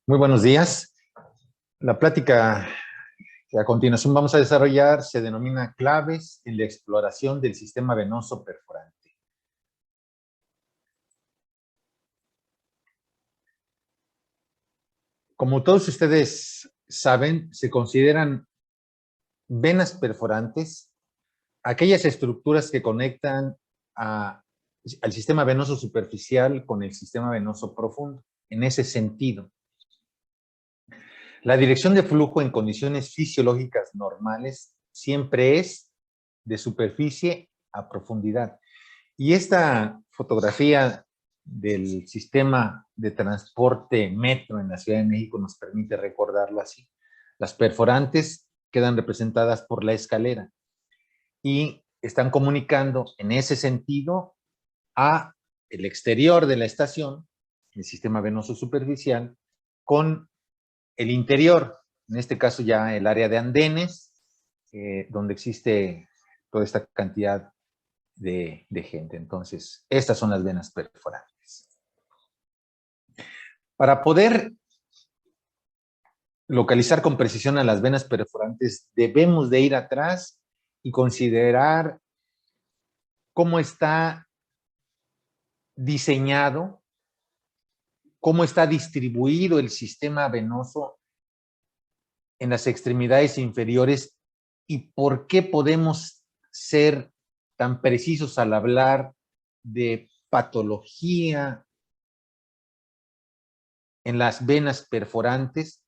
Muy buenos días. La plática que a continuación vamos a desarrollar se denomina claves en la exploración del sistema venoso perforante. Como todos ustedes saben, se consideran venas perforantes aquellas estructuras que conectan al sistema venoso superficial con el sistema venoso profundo. En ese sentido, la dirección de flujo en condiciones fisiológicas normales siempre es de superficie a profundidad. Y esta fotografía del sistema de transporte metro en la Ciudad de México nos permite recordarlo así. Las perforantes quedan representadas por la escalera y están comunicando en ese sentido a el exterior de la estación, el sistema venoso superficial, con el interior, en este caso ya el área de andenes, donde existe toda esta cantidad de gente. Entonces, estas son las venas perforantes. Para poder localizar con precisión a las venas perforantes, debemos de ir atrás y considerar cómo está diseñado, cómo está distribuido el sistema venoso en las extremidades inferiores y por qué podemos ser tan precisos al hablar de patología en las venas perforantes,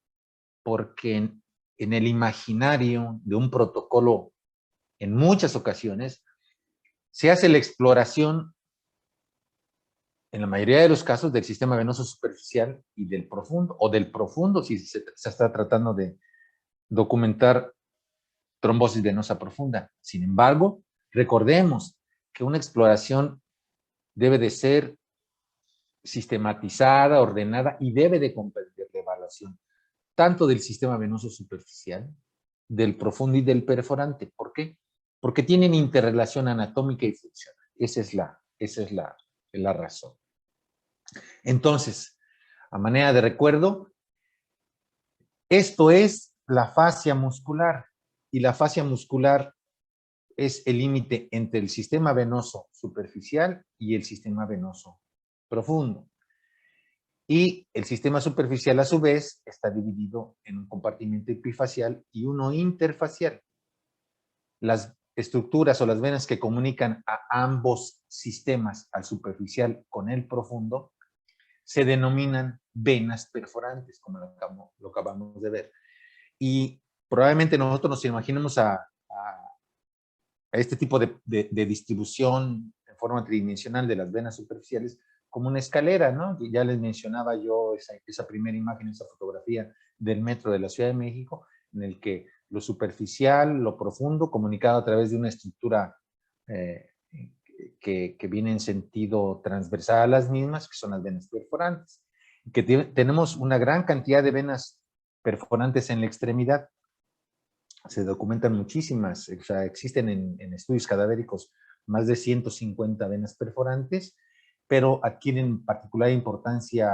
porque en el imaginario de un protocolo, en muchas ocasiones, se hace la exploración, en la mayoría de los casos, del sistema venoso superficial y del profundo, o del profundo si se está tratando de documentar trombosis venosa profunda. Sin embargo, recordemos que una exploración debe de ser sistematizada, ordenada y debe de comprender la evaluación tanto del sistema venoso superficial, del profundo y del perforante. ¿Por qué? Porque tienen interrelación anatómica y funcional. Esa es la razón. Entonces, a manera de recuerdo, esto es la fascia muscular. Y la fascia muscular es el límite entre el sistema venoso superficial y el sistema venoso profundo. Y el sistema superficial, a su vez, está dividido en un compartimento epifacial y uno interfacial. Las estructuras o las venas que comunican a ambos sistemas, al superficial con el profundo, se denominan venas perforantes, como lo acabamos de ver. Y probablemente nosotros nos imaginemos a este tipo de distribución en forma tridimensional de las venas superficiales como una escalera, ¿no? Ya les mencionaba yo esa primera imagen, esa fotografía del metro de la Ciudad de México, en el que lo superficial, lo profundo, comunicado a través de una estructura que viene en sentido transversal a las mismas, que son las venas perforantes. Que tenemos una gran cantidad de venas perforantes en la extremidad. Se documentan muchísimas, o sea, existen en estudios cadavéricos más de 150 venas perforantes, pero adquieren particular importancia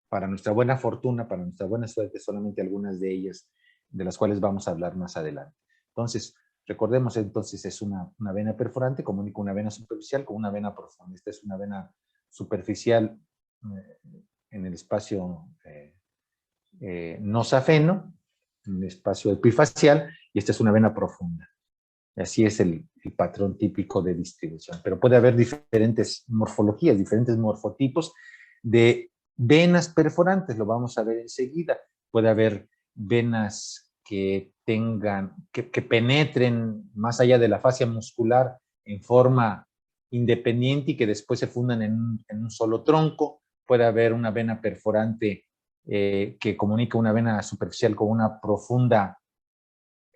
para nuestra buena fortuna, para nuestra buena suerte, solamente algunas de ellas, de las cuales vamos a hablar más adelante. Entonces, recordemos entonces, es una vena perforante, comunica una vena superficial con una vena profunda. Esta es una vena superficial en el espacio nosafeno, en el espacio epifacial, y esta es una vena profunda. Así es el patrón típico de distribución. Pero puede haber diferentes morfologías, diferentes morfotipos de venas perforantes, lo vamos a ver enseguida. Puede haber venas que penetren más allá de la fascia muscular en forma independiente y que después se fundan en un solo tronco. Puede haber una vena perforante que comunica una vena superficial con una profunda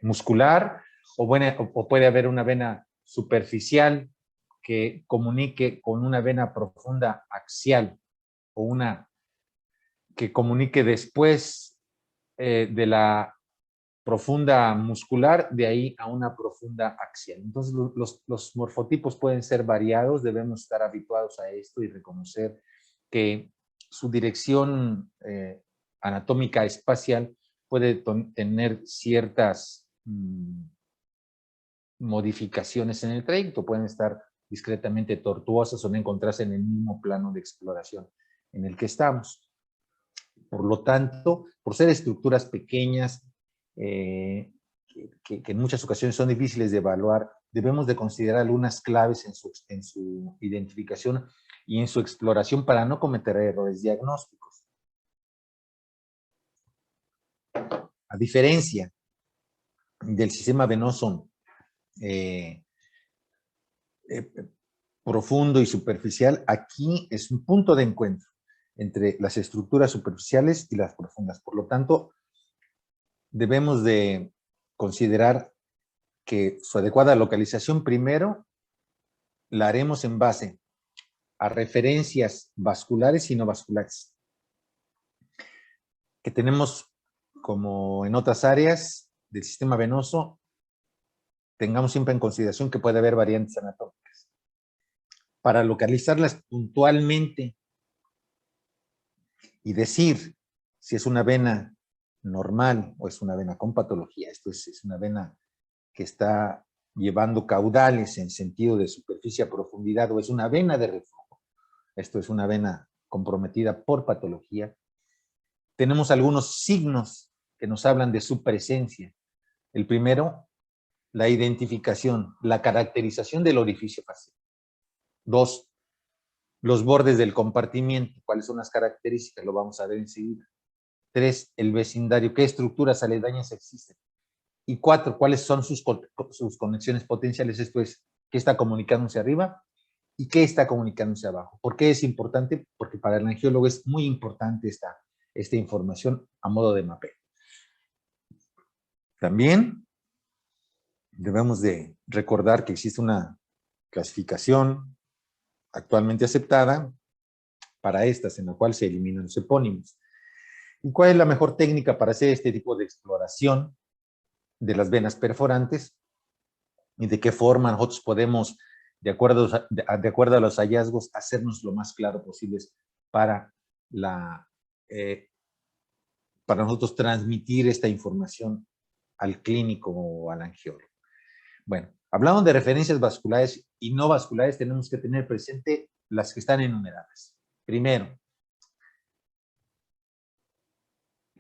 muscular, o puede haber una vena superficial que comunique con una vena profunda axial, o una que comunique después de la profunda muscular, de ahí a una profunda axial. Entonces, los morfotipos pueden ser variados, debemos estar habituados a esto y reconocer que su dirección anatómica espacial puede tener ciertas modificaciones en el trayecto, pueden estar discretamente tortuosas o no encontrarse en el mismo plano de exploración en el que estamos. Por lo tanto, por ser estructuras pequeñas, que en muchas ocasiones son difíciles de evaluar, debemos de considerar algunas claves en su identificación y en su exploración para no cometer errores diagnósticos. A diferencia del sistema venoso profundo y superficial, aquí es un punto de encuentro entre las estructuras superficiales y las profundas. Por lo tanto, debemos de considerar que su adecuada localización primero la haremos en base a referencias vasculares y no vasculares, que tenemos, como en otras áreas del sistema venoso, tengamos siempre en consideración que puede haber variantes anatómicas. Para localizarlas puntualmente y decir si es una vena normal o es una vena con patología, esto es una vena que está llevando caudales en sentido de superficie a profundidad, o es una vena de reflujo, esto es una vena comprometida por patología, tenemos algunos signos que nos hablan de su presencia. El primero, la identificación, la caracterización del orificio facial. 2, los bordes del compartimiento, cuáles son las características, lo vamos a ver enseguida. 3, el vecindario, qué estructuras aledañas existen. Y 4, cuáles son sus conexiones potenciales, esto es, qué está comunicándose arriba y qué está comunicándose abajo. ¿Por qué es importante? Porque para el angiólogo es muy importante esta información a modo de mapeo. También debemos de recordar que existe una clasificación actualmente aceptada para estas, en la cual se eliminan los epónimos. ¿Y cuál es la mejor técnica para hacer este tipo de exploración de las venas perforantes? ¿Y de qué forma nosotros podemos, de acuerdo a los hallazgos, hacernos lo más claro posible para, para nosotros transmitir esta información al clínico o al angiólogo? Bueno, hablando de referencias vasculares y no vasculares, tenemos que tener presente las que están enumeradas. Primero,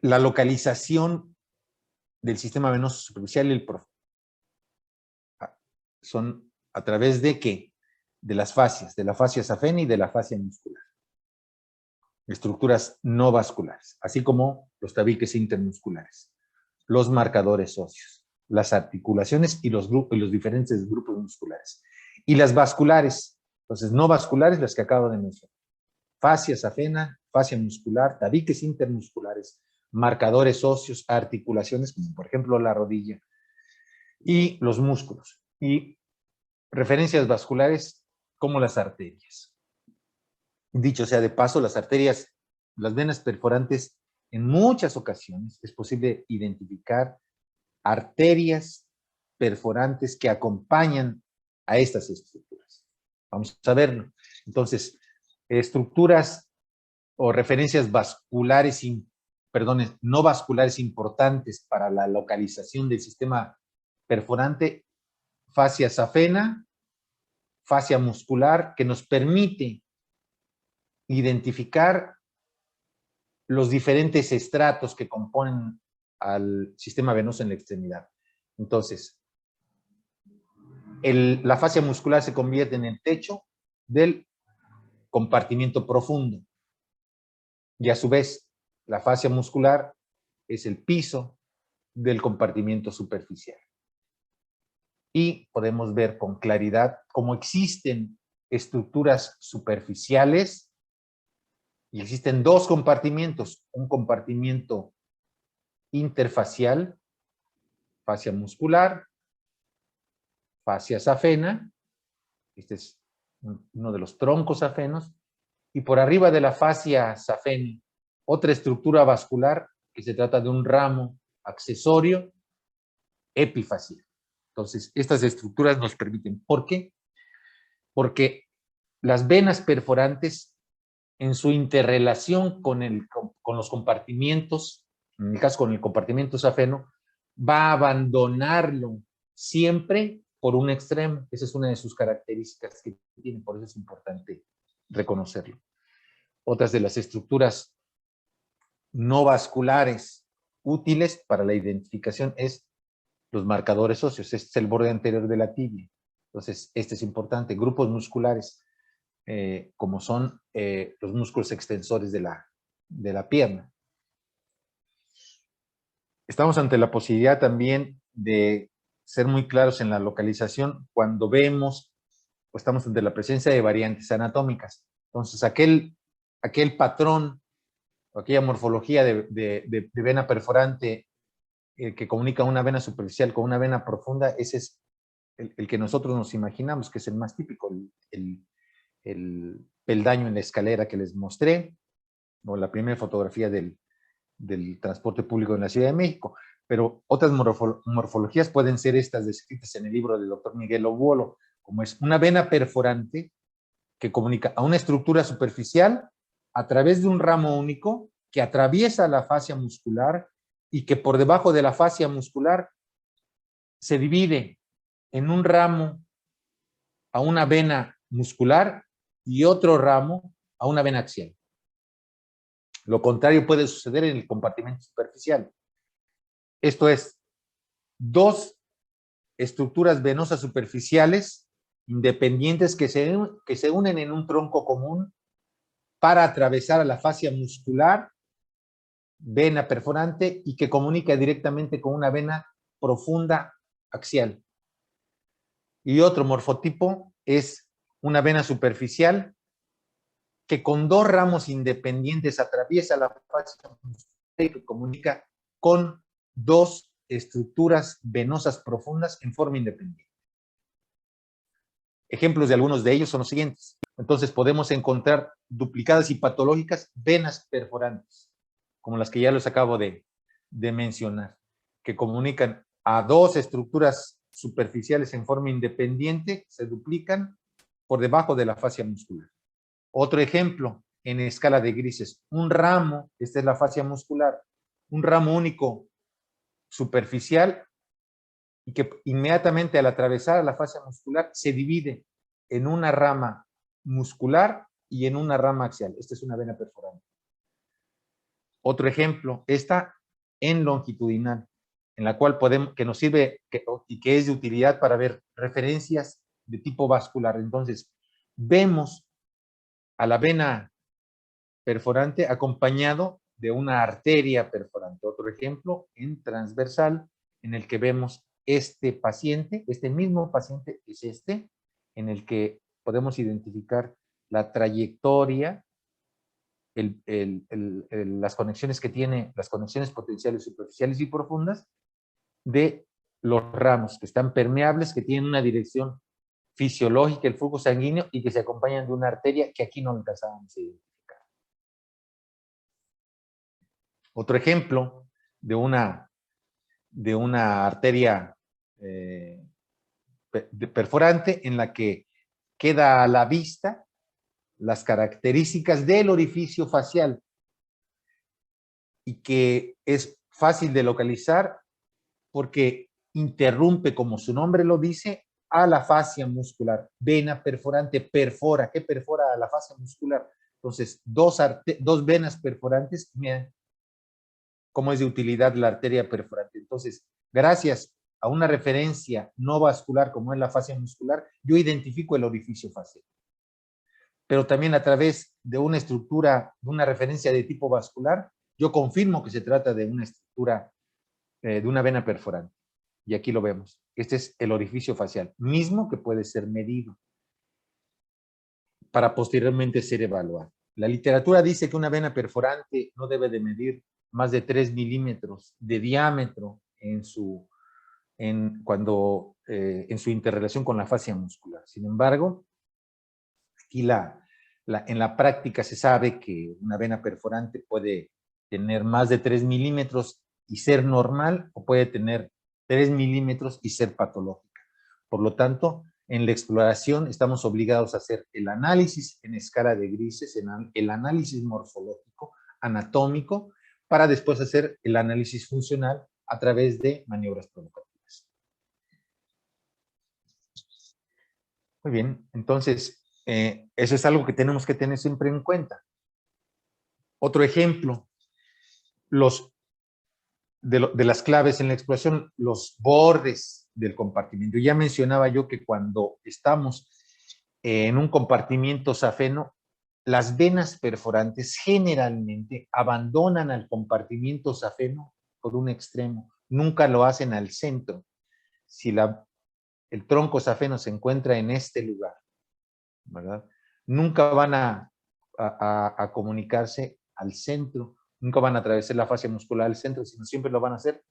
la localización del sistema venoso superficial y el profundo. Son a través de ¿qué? De las fascias, de la fascia safena y de la fascia muscular. Estructuras no vasculares, así como los tabiques intermusculares, los marcadores óseos, las articulaciones y los diferentes grupos musculares. Y las vasculares, entonces no vasculares, las que acabo de mencionar. Fascia safena, fascia muscular, tabiques intermusculares, marcadores óseos, articulaciones, como por ejemplo la rodilla, y los músculos. Y referencias vasculares como las arterias. Dicho sea de paso, las arterias, las venas perforantes, en muchas ocasiones es posible identificar arterias perforantes que acompañan a estas estructuras. Vamos a verlo. Entonces, estructuras o referencias vasculares, no vasculares importantes para la localización del sistema perforante: fascia safena, fascia muscular, que nos permite identificar los diferentes estratos que componen al sistema venoso en la extremidad. Entonces, la fascia muscular se convierte en el techo del compartimiento profundo, y a su vez la fascia muscular es el piso del compartimiento superficial. Y podemos ver con claridad cómo existen estructuras superficiales y existen dos compartimientos: un compartimiento interfacial, fascia muscular, fascia safena, este es uno de los troncos safenos, y por arriba de la fascia safena, otra estructura vascular que se trata de un ramo accesorio epifacial. Entonces, estas estructuras nos permiten. ¿Por qué? Porque las venas perforantes en su interrelación con los compartimientos, en el caso con el compartimento safeno, va a abandonarlo siempre por un extremo. Esa es una de sus características que tiene, por eso es importante reconocerlo. Otras de las estructuras no vasculares útiles para la identificación es los marcadores óseos. Este es el borde anterior de la tibia. Entonces, este es importante. Grupos musculares, como son los músculos extensores de la pierna. Estamos ante la posibilidad también de ser muy claros en la localización cuando vemos o estamos ante la presencia de variantes anatómicas. Entonces, aquel patrón o aquella morfología de vena perforante que comunica una vena superficial con una vena profunda, ese es el que nosotros nos imaginamos, que es el más típico, el peldaño en la escalera que les mostré, o la primera fotografía del transporte público en la Ciudad de México. Pero otras morfologías pueden ser estas descritas en el libro del doctor Miguel Obuolo, como es una vena perforante que comunica a una estructura superficial a través de un ramo único que atraviesa la fascia muscular y que por debajo de la fascia muscular se divide en un ramo a una vena muscular y otro ramo a una vena axial. Lo contrario puede suceder en el compartimento superficial. Esto es, dos estructuras venosas superficiales independientes que se unen en un tronco común para atravesar a la fascia muscular, vena perforante, y que comunica directamente con una vena profunda axial. Y otro morfotipo es una vena superficial que con dos ramos independientes atraviesa la fascia muscular y que comunica con dos estructuras venosas profundas en forma independiente. Ejemplos de algunos de ellos son los siguientes. Entonces podemos encontrar duplicadas y patológicas venas perforantes, como las que ya les acabo de mencionar, que comunican a dos estructuras superficiales en forma independiente, se duplican por debajo de la fascia muscular. Otro ejemplo, en escala de grises, un ramo, esta es la fascia muscular, un ramo único superficial y que inmediatamente al atravesar la fascia muscular se divide en una rama muscular y en una rama axial. Esta es una vena perforante. Otro ejemplo, esta en longitudinal, en la cual que nos sirve y que es de utilidad para ver referencias de tipo vascular. Entonces, vemos a la vena perforante acompañado de una arteria perforante. Otro ejemplo en transversal, en el que vemos este paciente, este mismo paciente es este, en el que podemos identificar la trayectoria, las conexiones que tiene, las conexiones potenciales superficiales y profundas de los ramos que están permeables, que tienen una dirección fisiológica, el flujo sanguíneo, y que se acompañan de una arteria que aquí no alcanzábamos a identificar. Otro ejemplo de una arteria perforante en la que queda a la vista las características del orificio facial y que es fácil de localizar porque interrumpe, como su nombre lo dice, a la fascia muscular. Vena perforante perfora. ¿Qué perfora a la fascia muscular? Entonces, dos venas perforantes, miren cómo es de utilidad la arteria perforante. Entonces, gracias a una referencia no vascular como es la fascia muscular, yo identifico el orificio facial. Pero también a través de una estructura, de una referencia de tipo vascular, yo confirmo que se trata de una estructura, de una vena perforante. Y aquí lo vemos. Este es el orificio facial, mismo que puede ser medido para posteriormente ser evaluado. La literatura dice que una vena perforante no debe de medir más de 3 milímetros de diámetro en su interrelación con la fascia muscular. Sin embargo, aquí en la práctica se sabe que una vena perforante puede tener más de 3 milímetros y ser normal, o puede tener 3 milímetros y ser patológica. Por lo tanto, En la exploración estamos obligados a hacer el análisis en escala de grises, el análisis morfológico, anatómico, para después hacer el análisis funcional a través de maniobras provocativas. Muy bien, entonces, eso es algo que tenemos que tener siempre en cuenta. Otro ejemplo, de las claves en la exploración, los bordes del compartimiento. Ya mencionaba yo que cuando estamos en un compartimiento safeno, las venas perforantes generalmente abandonan al compartimiento safeno por un extremo, nunca lo hacen al centro. Si el tronco safeno se encuentra en este lugar, ¿verdad? Nunca van a comunicarse al centro, nunca van a atravesar la fascia muscular al centro, sino siempre lo van a hacer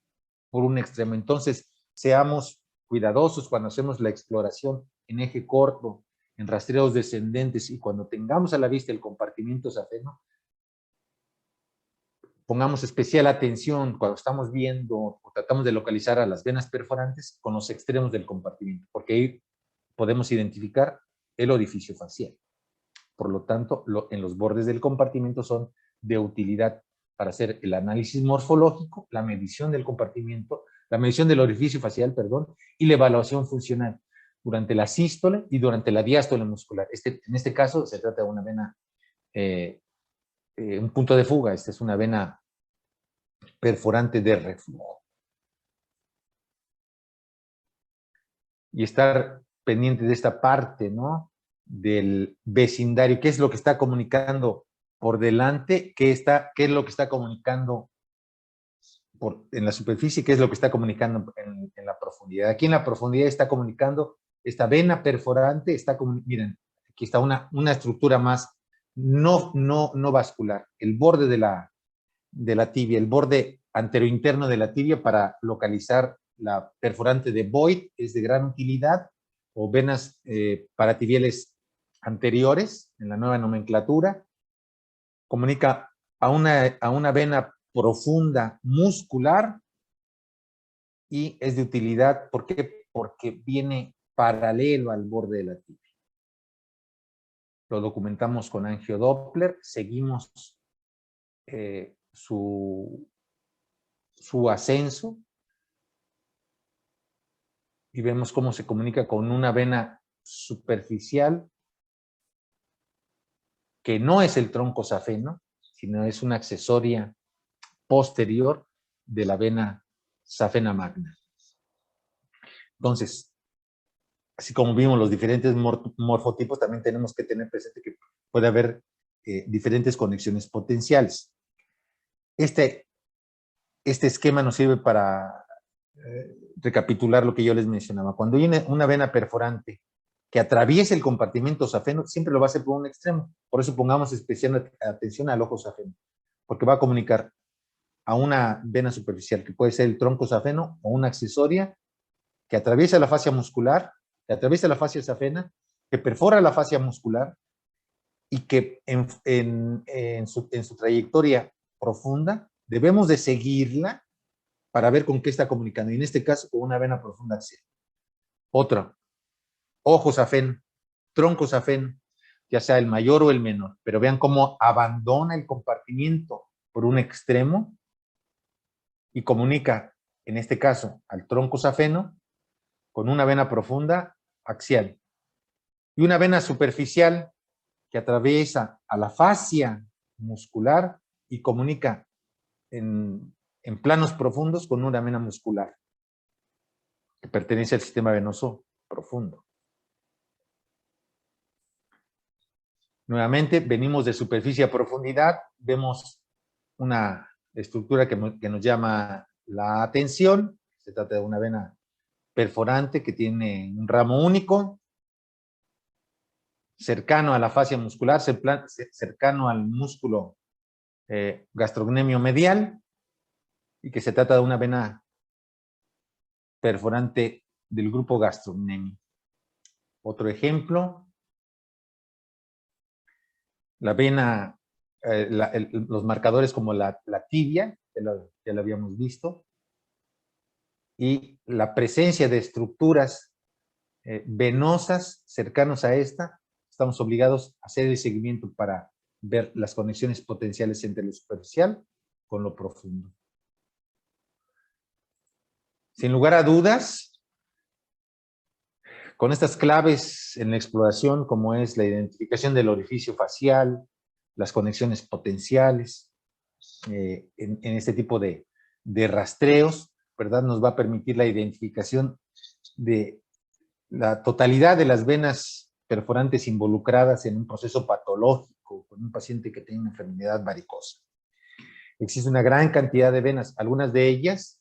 por un extremo. Entonces, seamos cuidadosos cuando hacemos la exploración en eje corto, en rastreos descendentes, y cuando tengamos a la vista el compartimiento safeno, pongamos especial atención cuando estamos viendo o tratamos de localizar a las venas perforantes con los extremos del compartimiento, porque ahí podemos identificar el orificio facial. Por lo tanto, en los bordes del compartimento son de utilidad para hacer el análisis morfológico, la medición del compartimiento, la medición del orificio facial, perdón, y la evaluación funcional durante la sístole y durante la diástole muscular. En este caso se trata de una vena, un punto de fuga. Esta es una vena perforante de reflujo. Y estar pendiente de esta parte, ¿no?, del vecindario, qué es lo que está comunicando por delante, qué es lo que está comunicando en la superficie, qué es lo que está comunicando en la profundidad. Aquí en la profundidad está comunicando esta vena perforante, miren, aquí está una estructura más no vascular, el borde de la tibia, el borde anterointerno de la tibia para localizar la perforante de Boyd es de gran utilidad, o venas paratibiales anteriores en la nueva nomenclatura. Comunica a una vena profunda muscular y es de utilidad. ¿Por qué? Porque viene paralelo al borde de la tibia. Lo documentamos con angiodoppler, seguimos su ascenso y vemos cómo se comunica con una vena superficial que no es el tronco safeno, sino es una accesoria posterior de la vena safena magna. Entonces, así como vimos los diferentes morfotipos, también tenemos que tener presente que puede haber diferentes conexiones potenciales. Este esquema nos sirve para recapitular lo que yo les mencionaba. Cuando hay una vena perforante que atraviesa el compartimento safeno, siempre lo va a hacer por un extremo. Por eso pongamos especial atención al ojo safeno, porque va a comunicar a una vena superficial, que puede ser el tronco safeno, o una accesoria que atraviesa la fascia muscular, que atraviesa la fascia safena, que perfora la fascia muscular y que en su trayectoria profunda debemos de seguirla para ver con qué está comunicando. Y en este caso, con una vena profunda axial. Otra, ojo safeno, tronco safeno, ya sea el mayor o el menor, pero vean cómo abandona el compartimiento por un extremo y comunica, en este caso, al tronco safeno con una vena profunda axial y una vena superficial que atraviesa a la fascia muscular y comunica en planos profundos con una vena muscular que pertenece al sistema venoso profundo. Nuevamente, venimos de superficie a profundidad, vemos una estructura que nos llama la atención. Se trata de una vena perforante que tiene un ramo único, cercano a la fascia muscular, cercano al músculo gastrocnemio medial, y que se trata de una vena perforante del grupo gastrocnemio. Otro ejemplo, la vena, los marcadores como la tibia, ya lo habíamos visto, y la presencia de estructuras venosas cercanos a esta, estamos obligados a hacer el seguimiento para ver las conexiones potenciales entre lo superficial con lo profundo. Sin lugar a dudas, con estas claves en la exploración, como es la identificación del orificio facial, las conexiones potenciales, en este tipo de rastreos, ¿verdad? Nos va a permitir la identificación de la totalidad de las venas perforantes involucradas en un proceso patológico con un paciente que tiene una enfermedad varicosa. Existe una gran cantidad de venas, algunas de ellas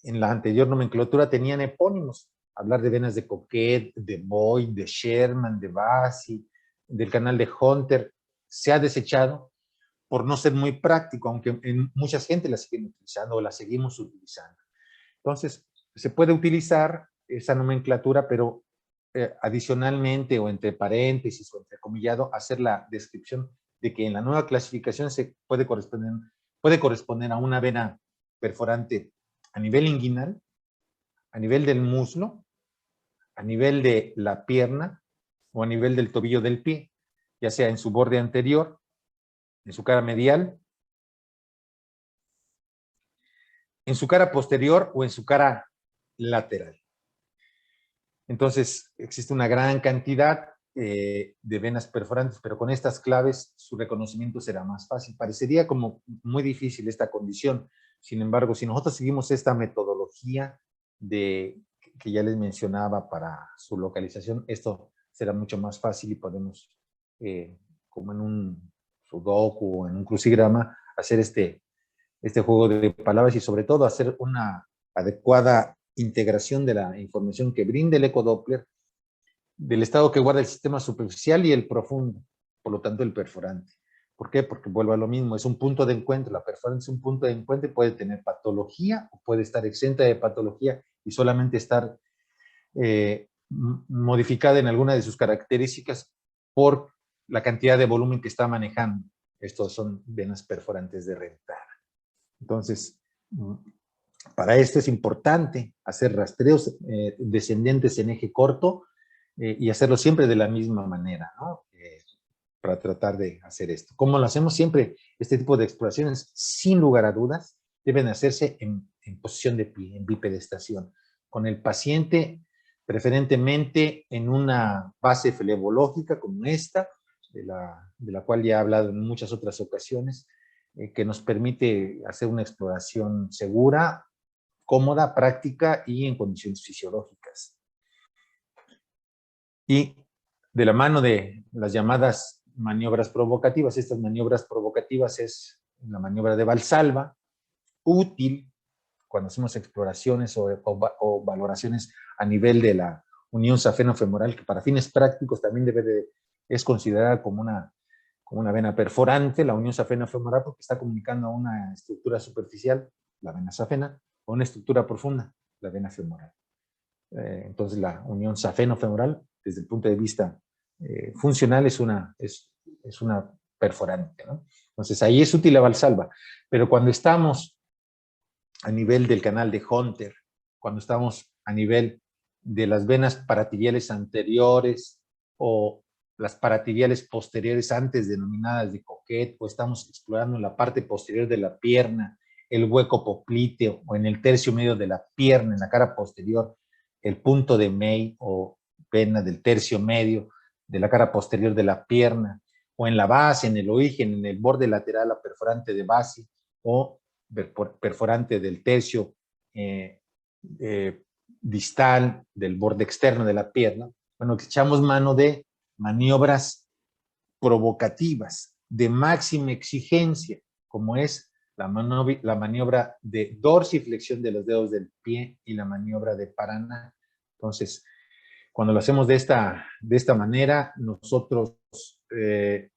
en la anterior nomenclatura tenían epónimos, hablar de venas de Coquet, de Boyd, de Sherman, de Bassi, del canal de Hunter, se ha desechado por no ser muy práctico, aunque en mucha gente la siguen utilizando o la seguimos utilizando. Entonces, se puede utilizar esa nomenclatura, pero adicionalmente o entre paréntesis o entrecomillado, hacer la descripción de que en la nueva clasificación se puede corresponder a una vena perforante a nivel inguinal, a nivel del muslo, a nivel de la pierna o a nivel del tobillo del pie, ya sea en su borde anterior, en su cara medial, en su cara posterior o en su cara lateral. Entonces, existe una gran cantidad de venas perforantes, pero con estas claves su reconocimiento será más fácil. Parecería como muy difícil esta condición. Sin embargo, si nosotros seguimos esta metodología que ya les mencionaba para su localización, esto será mucho más fácil y podemos, como en un sudoku o en un crucigrama, hacer este juego de palabras y sobre todo hacer una adecuada integración de la información que brinda el ecodoppler del estado que guarda el sistema superficial y el profundo, por lo tanto el perforante. ¿Por qué? Porque vuelvo a lo mismo, es un punto de encuentro, la perforante es un punto de encuentro, puede tener patología o puede estar exenta de patología y solamente estar modificada en alguna de sus características por la cantidad de volumen que está manejando. Estos son venas perforantes de Rentara. Entonces, para esto es importante hacer rastreos descendentes en eje corto y hacerlo siempre de la misma manera, ¿no? Para tratar de hacer esto. ¿Cómo lo hacemos? Siempre este tipo de exploraciones, sin lugar a dudas, deben hacerse en posición de pie, en bipedestación, con el paciente preferentemente en una base flebológica como esta, de la cual ya he hablado en muchas otras ocasiones, que nos permite hacer una exploración segura, cómoda, práctica y en condiciones fisiológicas. Y de la mano de las llamadas maniobras provocativas, estas maniobras provocativas es la maniobra de Valsalva, útil cuando hacemos exploraciones o valoraciones a nivel de la unión safeno-femoral, que para fines prácticos también es considerada como una vena perforante, la unión safeno-femoral, porque está comunicando a una estructura superficial, la vena safena, o una estructura profunda, la vena femoral. Entonces la unión safeno-femoral, desde el punto de vista funcional, es una perforante, ¿no? Entonces ahí es útil la Valsalva, pero cuando estamos a nivel del canal de Hunter, cuando estamos a nivel de las venas paratibiales anteriores o las paratibiales posteriores antes denominadas de Coquet, o estamos explorando la parte posterior de la pierna, el hueco popliteo, o en el tercio medio de la pierna, en la cara posterior, el punto de May o vena del tercio medio de la cara posterior de la pierna, o en la base, en el origen, en el borde lateral, la perforante de Bassi, o perforante del tercio distal del borde externo de la pierna. Bueno, que echamos mano de maniobras provocativas de máxima exigencia, como es la maniobra de dorsiflexión de los dedos del pie y la maniobra de Paraná. Entonces, cuando lo hacemos de esta manera, nosotros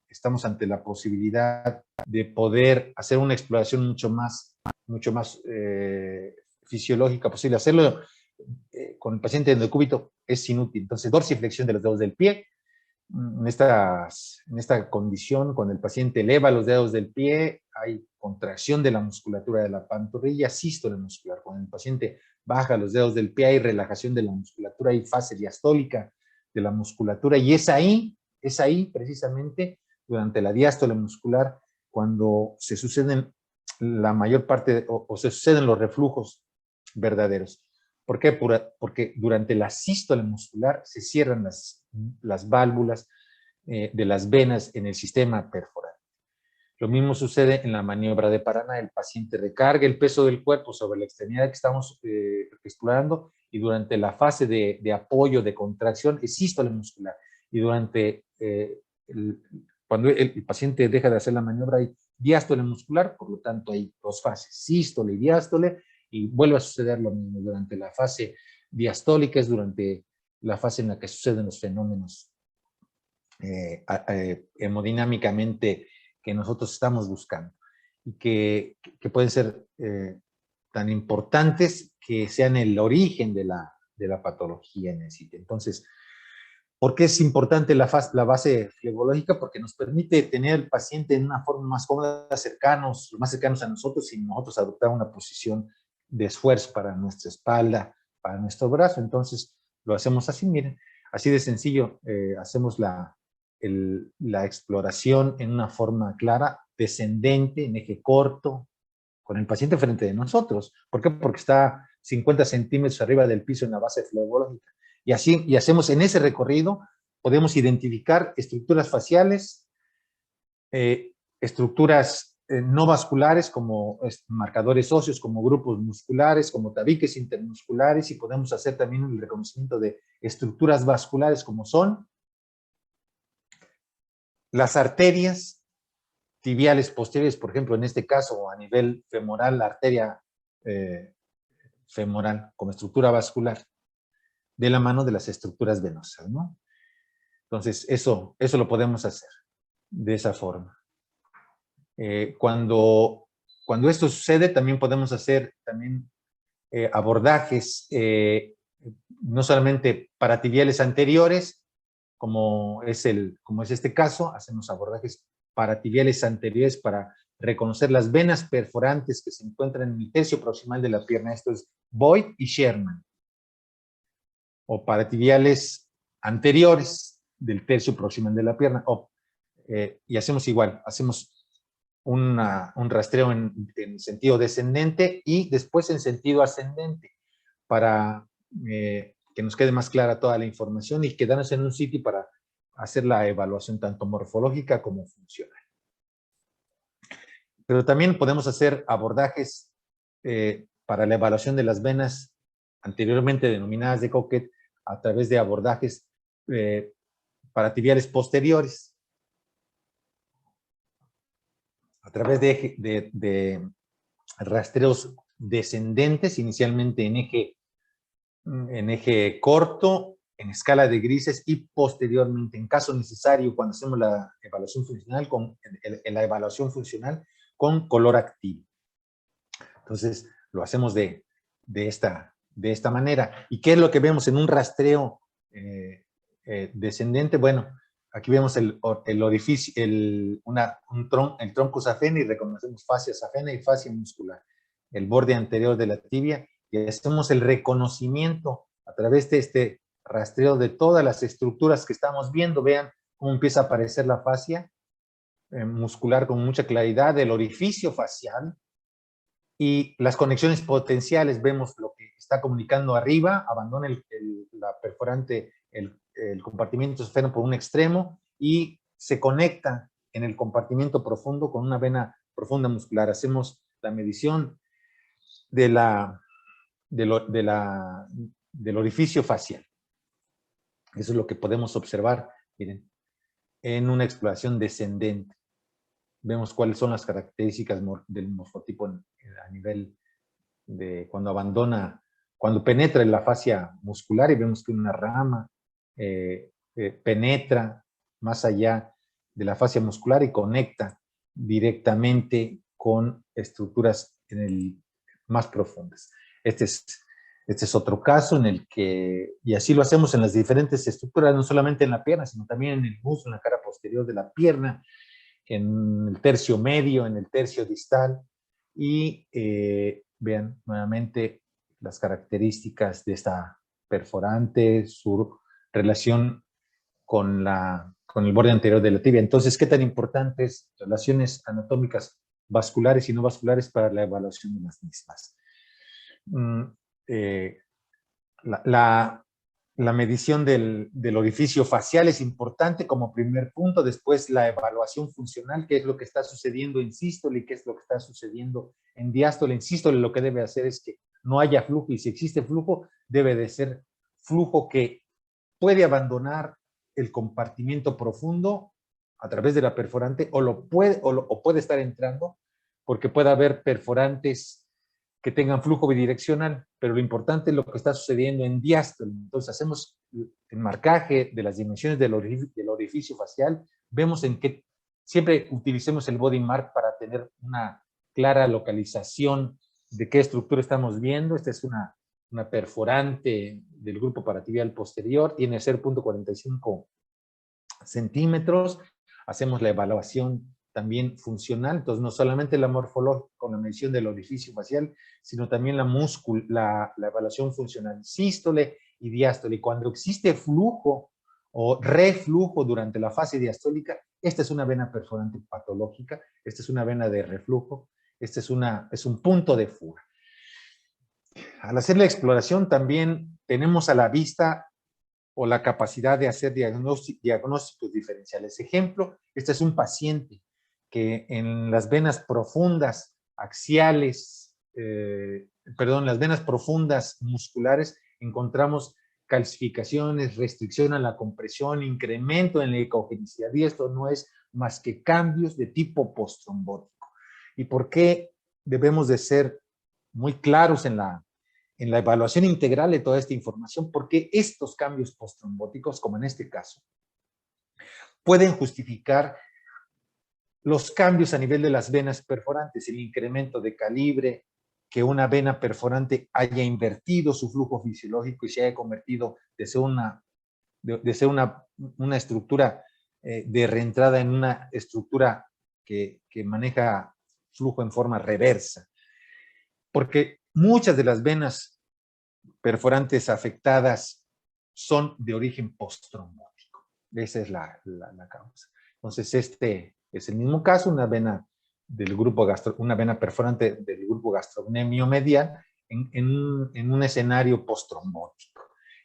estamos ante la posibilidad de poder hacer una exploración mucho más fisiológica posible. Hacerlo con el paciente en decúbito es inútil. Entonces, dorsiflexión de los dedos del pie. En esta condición, cuando el paciente eleva los dedos del pie hay contracción de la musculatura de la pantorrilla, sístole muscular. Cuando el paciente baja los dedos del pie, hay relajación de la musculatura, hay fase diastólica de la musculatura, y es ahí precisamente durante la diástole muscular cuando se suceden la mayor parte o se suceden los reflujos verdaderos. ¿Por qué? Porque durante la sístole muscular se cierran las válvulas de las venas en el sistema perforante. Lo mismo sucede en la maniobra de Paraná. El paciente recarga el peso del cuerpo sobre la extremidad que estamos explorando, y durante la fase de apoyo, de contracción, es sístole muscular. Y durante cuando el paciente deja de hacer la maniobra, hay diástole muscular, por lo tanto hay dos fases, sístole y diástole, y vuelve a suceder lo mismo. Durante la fase diastólica es durante la fase en la que suceden los fenómenos hemodinámicamente que nosotros estamos buscando, y que pueden ser tan importantes que sean el origen de la patología en el sitio. Entonces, ¿por qué es importante la base flebológica? Porque nos permite tener al paciente en una forma más cómoda, más cercanos a nosotros, y nosotros adoptar una posición de esfuerzo para nuestra espalda, para nuestro brazo. Entonces, lo hacemos así, miren, así de sencillo. Hacemos la exploración en una forma clara, descendente, en eje corto, con el paciente frente de nosotros. ¿Por qué? Porque está 50 centímetros arriba del piso en la base flebológica. Y así, y hacemos en ese recorrido, podemos identificar estructuras faciales, estructuras no vasculares como marcadores óseos, como grupos musculares, como tabiques intermusculares, y podemos hacer también el reconocimiento de estructuras vasculares como son las arterias tibiales posteriores, por ejemplo, en este caso, a nivel femoral, la arteria femoral como estructura vascular, de la mano de las estructuras venosas, ¿no? Entonces, eso lo podemos hacer de esa forma. Cuando esto sucede, también podemos hacer abordajes, no solamente paratibiales anteriores, como es este caso. Hacemos abordajes paratibiales anteriores para reconocer las venas perforantes que se encuentran en el tercio proximal de la pierna. Esto es Boyd y Sherman. O paratibiales anteriores del tercio proximal de la pierna. Y hacemos igual, hacemos un rastreo en sentido descendente y después en sentido ascendente, para que nos quede más clara toda la información y quedarnos en un sitio para hacer la evaluación tanto morfológica como funcional. Pero también podemos hacer abordajes para la evaluación de las venas anteriormente denominadas de Coquet a través de abordajes paratibiales posteriores, a través de rastreos descendentes, inicialmente en eje corto, en escala de grises, y posteriormente, en caso necesario, cuando hacemos la evaluación funcional, con color activo. Entonces, lo hacemos de esta manera. ¿Y qué es lo que vemos en un rastreo descendente? Bueno, aquí vemos el orificio, el tronco safena, y reconocemos fascia safena y fascia muscular, el borde anterior de la tibia, y hacemos el reconocimiento a través de este rastreo de todas las estructuras que estamos viendo. Vean cómo empieza a aparecer la fascia muscular con mucha claridad, del orificio facial, y las conexiones potenciales. Vemos lo que está comunicando arriba, abandona la perforante, el compartimiento safeno por un extremo, y se conecta en el compartimiento profundo con una vena profunda muscular. Hacemos la medición del orificio facial. Eso es lo que podemos observar, miren, en una exploración descendente. Vemos cuáles son las características del morfotipo a nivel de cuando penetra en la fascia muscular, y vemos que una rama penetra más allá de la fascia muscular y conecta directamente con estructuras más profundas. Este es otro caso en el que, y así lo hacemos en las diferentes estructuras, no solamente en la pierna, sino también en el muslo, en la cara posterior de la pierna, en el tercio medio, en el tercio distal, y vean nuevamente las características de esta perforante, su relación con el borde anterior de la tibia. Entonces, ¿qué tan importantes relaciones anatómicas vasculares y no vasculares para la evaluación de las mismas? La medición del orificio facial es importante como primer punto. Después, la evaluación funcional, qué es lo que está sucediendo en sístole y qué es lo que está sucediendo en diástole. En sístole lo que debe hacer es que no haya flujo, y si existe flujo, debe de ser flujo que puede abandonar el compartimiento profundo a través de la perforante, o puede estar entrando, porque puede haber perforantes que tengan flujo bidireccional, pero lo importante es lo que está sucediendo en diástole. Entonces hacemos el marcaje de las dimensiones del orificio facial, vemos en qué, siempre utilicemos el body mark para tener una clara localización de qué estructura estamos viendo. Esta es una perforante del grupo paratibial posterior, tiene 0.45 centímetros. Hacemos la evaluación también funcional, entonces no solamente la morfología con la medición del orificio facial, sino también la evaluación funcional, sístole y diástole. Y cuando existe flujo o reflujo durante la fase diastólica, esta es una vena perforante patológica, esta es una vena de reflujo, este es un punto de fuga. Al hacer la exploración también tenemos a la vista o la capacidad de hacer diagnósticos diferenciales. Ejemplo, este es un paciente que en las venas profundas axiales, las venas profundas musculares, encontramos calcificaciones, restricción a la compresión, incremento en la ecogenicidad, y esto no es más que cambios de tipo postrombótico. ¿Y por qué debemos de ser muy claros en la evaluación integral de toda esta información? Porque estos cambios postrombóticos, como en este caso, pueden justificar los cambios a nivel de las venas perforantes, el incremento de calibre, que una vena perforante haya invertido su flujo fisiológico y se haya convertido de ser una estructura de reentrada en una estructura que maneja flujo en forma reversa. Porque muchas de las venas perforantes afectadas son de origen postrombótico. Esa es la causa. Entonces, este es el mismo caso, una vena perforante del grupo gastrocnemio medial en un escenario postrombótico.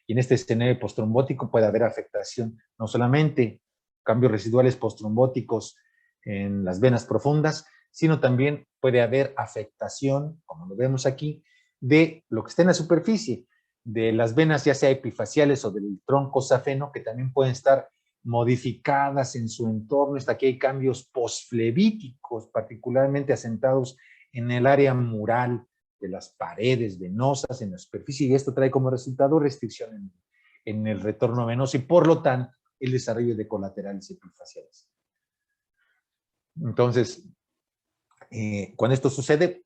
Y en este escenario postrombótico puede haber afectación, no solamente cambios residuales postrombóticos en las venas profundas, sino también puede haber afectación, como lo vemos aquí, de lo que está en la superficie, de las venas ya sea epifaciales o del tronco safeno, que también pueden estar modificadas en su entorno. Aquí hay cambios posflevíticos, particularmente asentados en el área mural de las paredes venosas, en la superficie, y esto trae como resultado restricción en el retorno venoso y por lo tanto el desarrollo de colaterales epifaciales. Entonces, cuando esto sucede,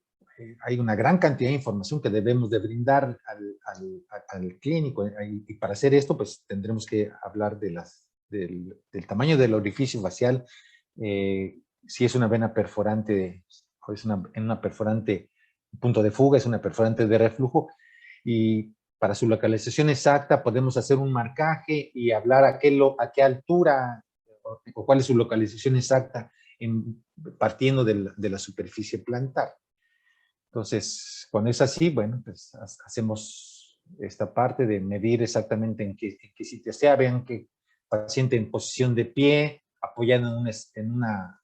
hay una gran cantidad de información que debemos de brindar al clínico, y para hacer esto pues tendremos que hablar del tamaño del orificio facial, si es una vena perforante o es una perforante punto de fuga, es una perforante de reflujo, y para su localización exacta podemos hacer un marcaje y hablar a qué altura o cuál es su localización exacta partiendo de la superficie plantar. Entonces, cuando es así, bueno, pues hacemos esta parte de medir exactamente en qué sitio sea. Vean que paciente en posición de pie, apoyado en una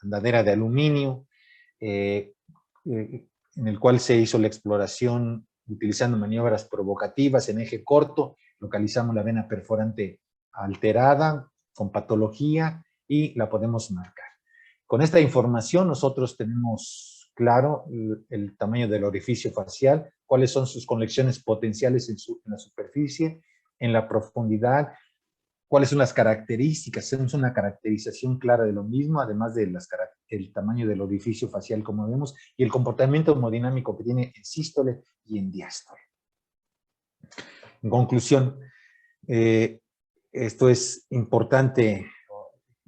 andadera de aluminio, en el cual se hizo la exploración utilizando maniobras provocativas en eje corto. Localizamos la vena perforante alterada, con patología, y la podemos marcar. Con esta información nosotros tenemos claro el tamaño del orificio facial, cuáles son sus conexiones potenciales en la superficie, en la profundidad, cuáles son las características, hacemos una caracterización clara de lo mismo, además de el tamaño del orificio facial, como vemos, y el comportamiento hemodinámico que tiene en sístole y en diástole. En conclusión, esto es importante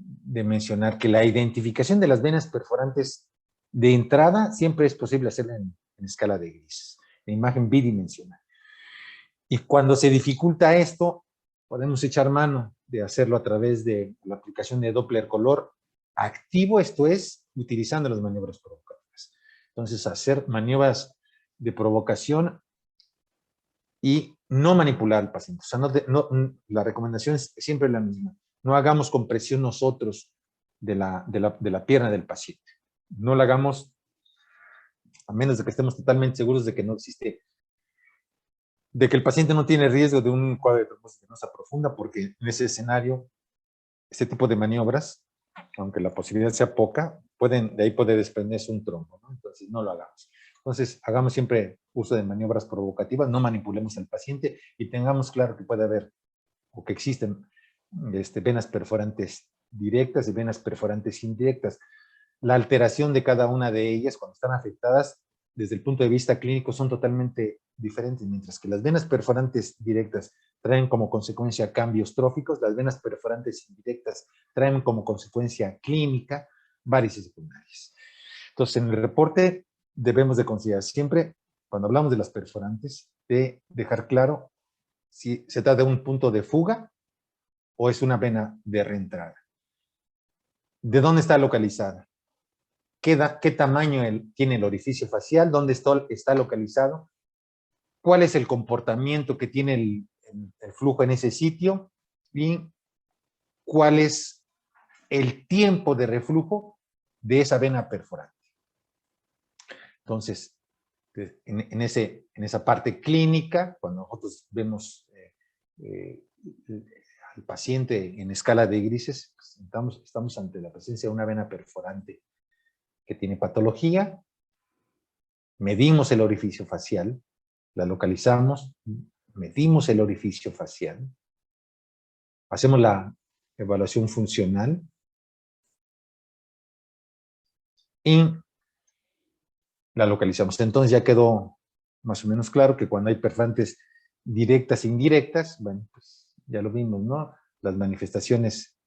de mencionar que la identificación de las venas perforantes de entrada siempre es posible hacerla en escala de grises, en imagen bidimensional. Y cuando se dificulta esto, podemos echar mano de hacerlo a través de la aplicación de Doppler color activo, esto es, utilizando las maniobras provocativas. Entonces, hacer maniobras de provocación y no manipular al paciente. O sea, la recomendación es siempre la misma. No hagamos compresión nosotros de la pierna del paciente. No la hagamos a menos de que estemos totalmente seguros de que no existe, de que el paciente no tiene riesgo de un cuadro de trombosis venosa profunda, porque en ese escenario, este tipo de maniobras, aunque la posibilidad sea poca, de ahí puede desprenderse un trombo, ¿no? Entonces, no lo hagamos. Entonces, hagamos siempre uso de maniobras provocativas, no manipulemos al paciente y tengamos claro que puede haber o que existen venas perforantes directas y venas perforantes indirectas. La alteración de cada una de ellas, cuando están afectadas, desde el punto de vista clínico, son totalmente diferentes. Mientras que las venas perforantes directas traen como consecuencia cambios tróficos, las venas perforantes indirectas traen como consecuencia clínica varices secundarias. Entonces, en el reporte debemos de considerar siempre, cuando hablamos de las perforantes, de dejar claro si se trata de un punto de fuga o es una vena de reentrada. ¿De dónde está localizada? ¿Qué tamaño tiene el orificio facial? ¿Dónde está localizado? ¿Cuál es el comportamiento que tiene el flujo en ese sitio? ¿Y cuál es el tiempo de reflujo de esa vena perforante? Entonces, en esa parte clínica, cuando nosotros vemos al paciente en escala de grises, estamos ante la presencia de una vena perforante que tiene patología, medimos el orificio facial, la localizamos, medimos el orificio facial, hacemos la evaluación funcional y la localizamos. Entonces ya quedó más o menos claro que cuando hay perforantes directas e indirectas, bueno, pues ya lo vimos, ¿no? Las manifestaciones,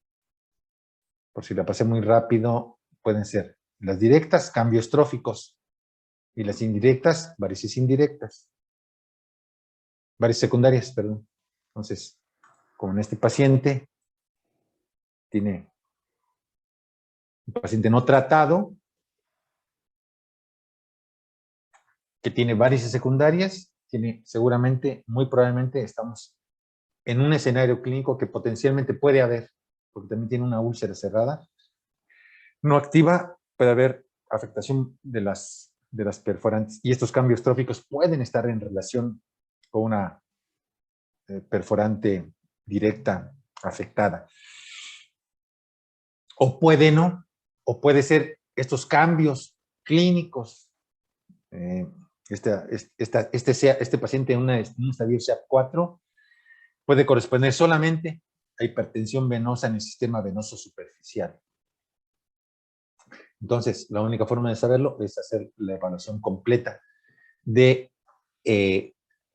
por si la pasé muy rápido, pueden ser las directas, cambios tróficos, y las indirectas, varices indirectas. Varices secundarias, perdón. Entonces, como en este paciente, tiene un paciente no tratado, que tiene varices secundarias, seguramente, muy probablemente, estamos en un escenario clínico que potencialmente puede haber, porque también tiene una úlcera cerrada, no activa, puede haber afectación de las perforantes, y estos cambios tróficos pueden estar en relación con una perforante directa afectada. O puede no, o puede ser estos cambios clínicos. Este paciente en un estadio SEAP4 puede corresponder solamente a hipertensión venosa en el sistema venoso superficial. Entonces, la única forma de saberlo es hacer la evaluación completa de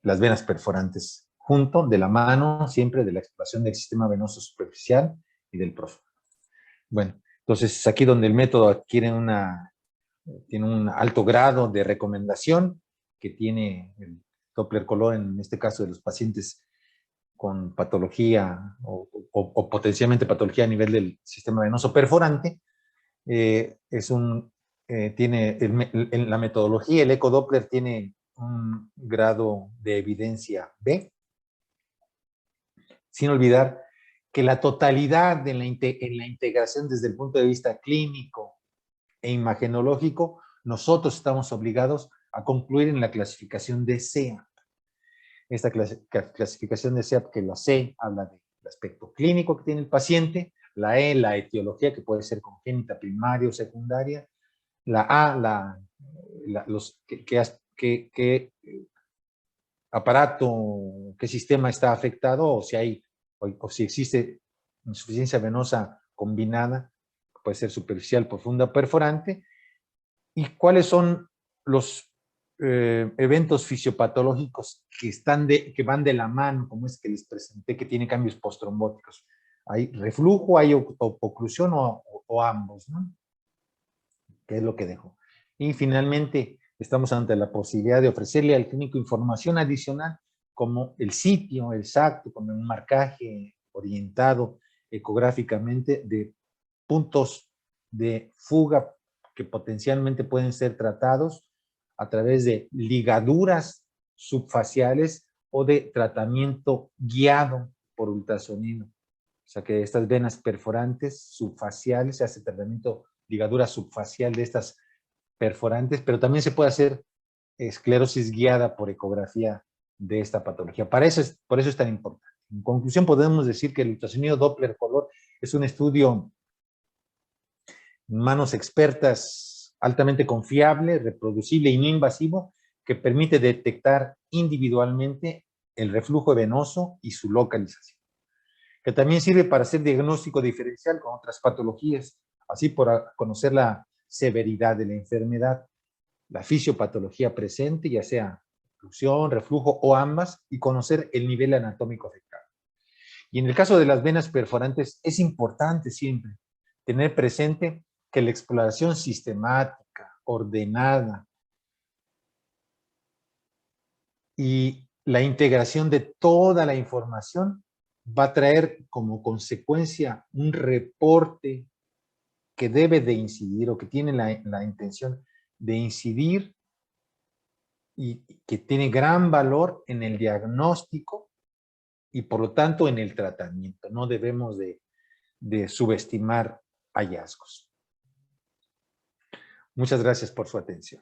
las venas perforantes, junto de la mano siempre de la exploración del sistema venoso superficial y del profundo. Bueno, entonces es aquí donde el método tiene un alto grado de recomendación que tiene el Doppler color, en este caso de los pacientes con patología o potencialmente patología a nivel del sistema venoso perforante. Tiene en la metodología, el ecodoppler tiene un grado de evidencia B, sin olvidar que la totalidad en la integración desde el punto de vista clínico e imagenológico, nosotros estamos obligados a concluir en la clasificación de SEAP. Esta clasificación de SEAP, que la C habla del aspecto clínico que tiene el paciente, la E, la etiología, que puede ser congénita, primaria o secundaria, la A, qué aparato, qué sistema está afectado, o si existe insuficiencia venosa combinada, puede ser superficial, profunda, perforante, y cuáles son los eventos fisiopatológicos que van de la mano, como es que les presenté, que tiene cambios postrombóticos. Hay reflujo, hay oclusión o ambos, ¿no? ¿Qué es lo que dejo? Y finalmente, estamos ante la posibilidad de ofrecerle al clínico información adicional, como el sitio exacto, con un marcaje orientado ecográficamente de puntos de fuga que potencialmente pueden ser tratados a través de ligaduras subfaciales o de tratamiento guiado por ultrasonido. O sea que estas venas perforantes subfaciales, se hace tratamiento ligadura subfacial de estas perforantes, pero también se puede hacer esclerosis guiada por ecografía de esta patología. Por eso es tan importante. En conclusión, podemos decir que el ultrasonido Doppler color es un estudio en manos expertas altamente confiable, reproducible y no invasivo, que permite detectar individualmente el reflujo venoso y su localización, que también sirve para hacer diagnóstico diferencial con otras patologías, así por conocer la severidad de la enfermedad, la fisiopatología presente, ya sea oclusión, reflujo o ambas, y conocer el nivel anatómico afectado. Y en el caso de las venas perforantes, es importante siempre tener presente que la exploración sistemática, ordenada y la integración de toda la información va a traer como consecuencia un reporte que debe de incidir o que tiene la intención de incidir y que tiene gran valor en el diagnóstico y por lo tanto en el tratamiento. No debemos de subestimar hallazgos. Muchas gracias por su atención.